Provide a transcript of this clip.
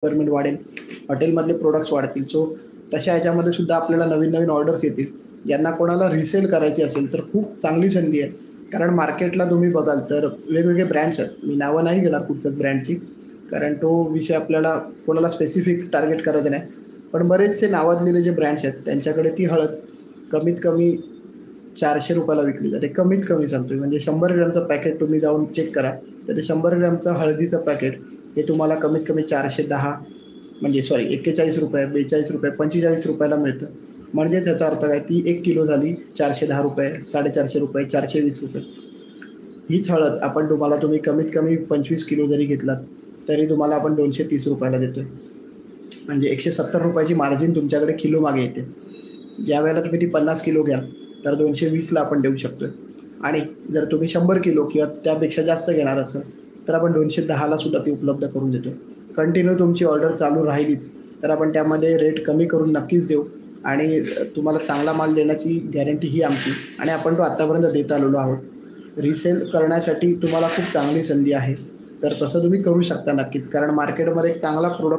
Requirement वाढेल, हॉटेलमधले products वाढतील. So तशा ह्याच्यामध्ये सुद्धा आपल्याला नवीन नवीन ऑर्डर्स येतील. ज्यांना कोणाला रिसेल करायची असेल तर खूप चांगली संधी आहे. कारण मार्केटला तुम्ही बघाल तर वेगवेगळे ब्रँड्स आहेत. मी नावं नाही घेणार कुठच्याच ब्रँडची, कारण तो विषय आपल्याला कोणाला स्पेसिफिक टार्गेट करायचं नाही. पण बरेचसे नावाजलेले जे ब्रँड्स आहेत त्यांच्याकडे ती हळद कमीत कमी ₹400 विकली जाते. कमीत कमी सांगतोय, म्हणजे 100 ग्रॅमचं पॅकेट तुम्ही जाऊन चेक करा, तर ते 100 ग्रॅमचं हळदीचं पॅकेट हे तुम्हाला कमीत कमी 410 म्हणजे सॉरी ₹41, ₹42, ₹45 मिळतं. म्हणजेच याचा अर्थ काय, ती 1 किलो झाली ₹410, ₹450, ₹420. हीच हळद तुम्ही कमीत कमी 25 किलो जरी घेतलात तरी तुम्हाला आपण ₹230 देतोय. म्हणजे ₹170ची मार्जिन तुमच्याकडे किलो मागे येते. ज्यावेळेला तुम्ही ती 50 किलो घ्याल तर 220ला आपण देऊ शकतोय. आणि जर तुम्ही 100 किलो किंवा त्यापेक्षा जास्त घेणार असाल तर आपण 210ला सुद्धा ती उपलब्ध करून देतो. कंटिन्यू तुमची ऑर्डर चालू राहिलीच तर आपण त्यामध्ये रेट कमी करून नक्कीच देऊ आणि तुम्हाला चांगला माल देण्याची गॅरंटी ही आमची, आणि आपण तो आत्तापर्यंत देत आलेलो आहोत. रिसेल करण्यासाठी तुम्हाला खूप चांगली संधी आहे. तर तसं तुम्ही करू शकता नक्कीच, कारण मार्केटमध्ये एक चांगला प्रोडक्ट